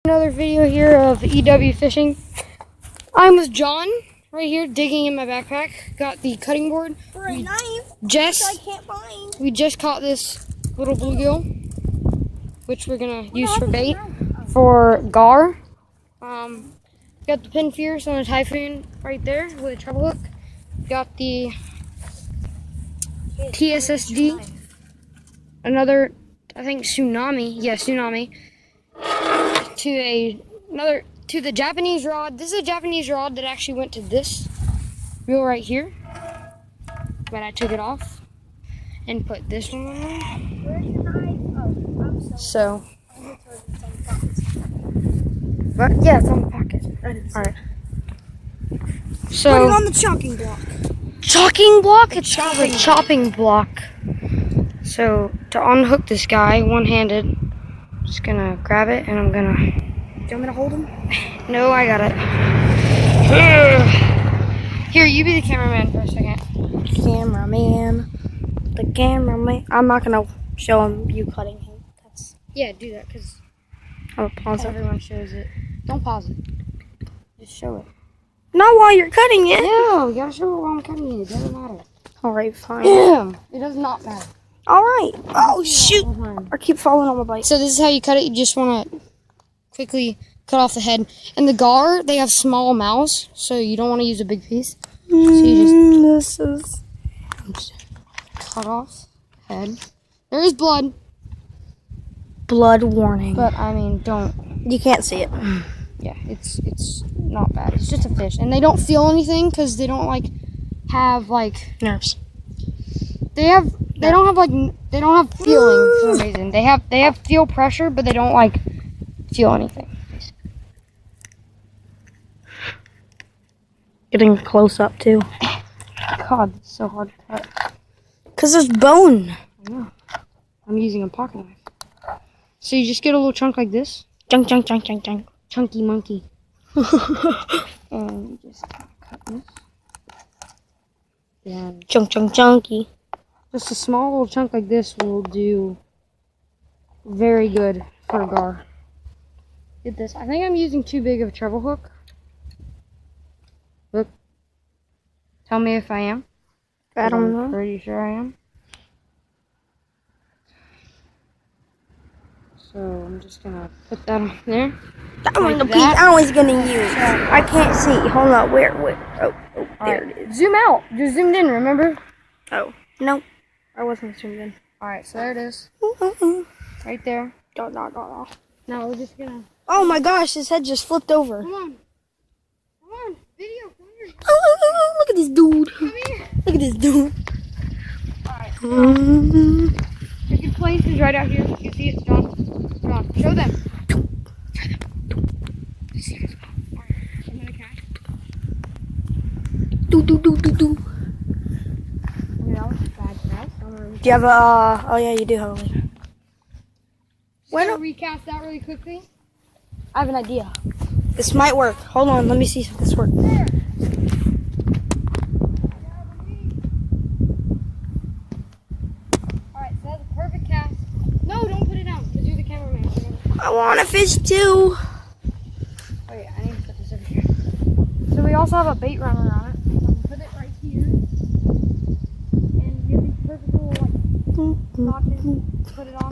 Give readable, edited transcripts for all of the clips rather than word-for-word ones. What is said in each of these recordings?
Another video here of EW fishing. I'm with John right here digging in my backpack. Got the cutting board. For a knife, Jess, which I can't find. we just caught this little bluegill, which we're gonna use for bait for gar. Got the pin fierce on a Typhoon right there with a treble hook. Got the TSSD, another, I think Tsunami. Yeah, Tsunami. To the Japanese rod. This is a Japanese rod that actually went to this reel right here, but I took it off and put this one on there. Where's the knife? Oh, I'm So, sorry. but yeah, it's on the pocket. All right. So Put it on the chopping block. Chalking block? It's called a chopping block. So to unhook this guy one-handed, I'm just gonna grab it and I'm gonna. Do you want me to hold him? No, I got it. Here, you be the cameraman for a second. Cameraman. The cameraman. I'm not gonna show him you cutting him. That's. Yeah, do that because I'm gonna pause it. everyone shows it. Don't pause it. Just show it. Not while you're cutting it. No, you gotta show it while I'm cutting it. It doesn't matter. All right, fine. It does not matter. All right. Oh shoot! I keep falling on my bike. So this is how you cut it. You just want to quickly cut off the head. And the gar, they have small mouths, so you don't want to use a big piece. So you This is just cut off head. There is blood, blood warning. but I mean, don't. You can't see it. Yeah, it's not bad. It's just a fish, and they don't feel anything because they don't have Nerves. they don't have feeling for some reason. They have feel pressure, but they don't feel anything. Getting close up too. God, it's so hard to cut. Cause there's bone. I know. I'm using a pocket knife. So you just get a little chunk like this. Junk, junk, junk, junk, junk. Chunky monkey. And you just cut this. Then Chunk, chunk, chunky. just a small little chunk like this will do very good for a gar. Get this. I think I'm using too big of a treble hook. Look. Tell me if I am. I don't I'm know. pretty sure I am. So I'm just gonna put that on there. That one, the piece that. I was gonna use. I can't see. Hold on. Where? Oh, there it is. Zoom out. Just zoomed in, remember? Oh, no. I wasn't zoomed in. Alright, so there it is. Oh Right there. Now we're just gonna. my gosh, his head just flipped over. Come on. Come on. Video, come here. Oh, look at this dude. Come here. Look at this dude. Alright. There's your places right out here. You see it, John? John, show them. Show them. You see it? Alright, I'm gonna catch. Do. That was bad press. Do you have a? Oh yeah, you do have a leader. Want to recast that really quickly? I have an idea. This might work. Hold on, let me see if this works. There. Alright, so that's a perfect cast. No, don't put it down, because you're the cameraman. I want to fish too. Oh yeah, I need to put this over here. So we also have a bait runner on it. So I'm gonna put it right here. And you have these perfect little notches to put it on.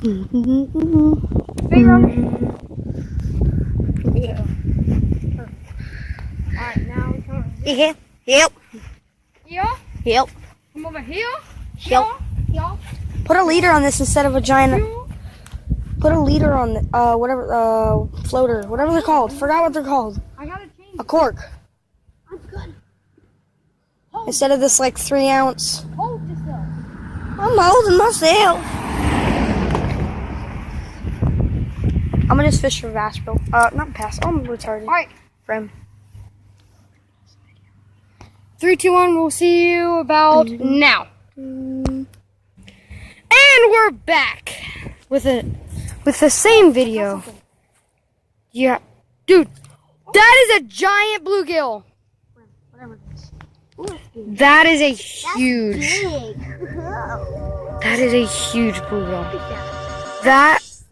Bait runner. Yeah. Alright, now we come over here. Yeah. Yep. Here. Yep. Come over here. Yep. Here. Put a leader on this instead of a giant. Here. Put a leader on the, whatever, floater, whatever they're called. Forgot what they're called. I gotta change A cork. I'm good. Instead of this 3 ounce. Hold yourself. I'm holding myself. I'm gonna just fish for bass, bro. Not bass. I'm retarded. Alright. Frame. 3, 2, 1, we'll see you about now. And we're back with the same video. Yeah. Dude, that is a giant bluegill. That is a huge. That is a huge bluegill.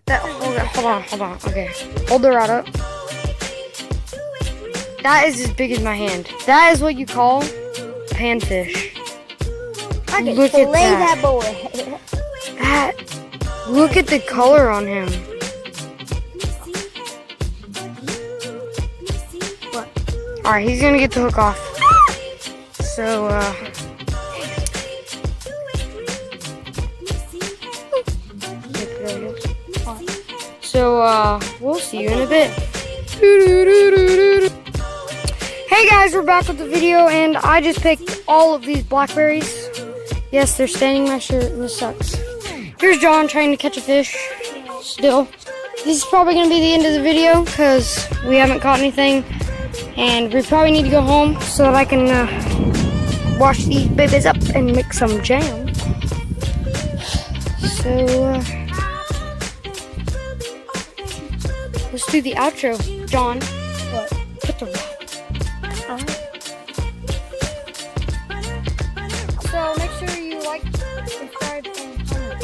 Hold on. Okay. Hold the rod up. That is as big as my hand. That is what you call panfish. I can Look slay at that. that boy. That. Look at the color on him. What? Alright, he's gonna get the hook off. So, we'll see you in a bit. Hey guys, we're back with the video, and I just picked all of these blackberries. Yes, they're staining my shirt, and this sucks. Here's John trying to catch a fish. Still. This is probably going to be the end of the video, because we haven't caught anything. And we probably need to go home so that I can wash these babies up and make some jam. So, let's do the outro. John, What? put the So make sure you like, subscribe, and comment.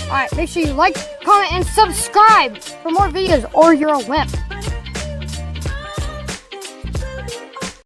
Alright, make sure you like, comment, and subscribe for more videos, or you're a wimp.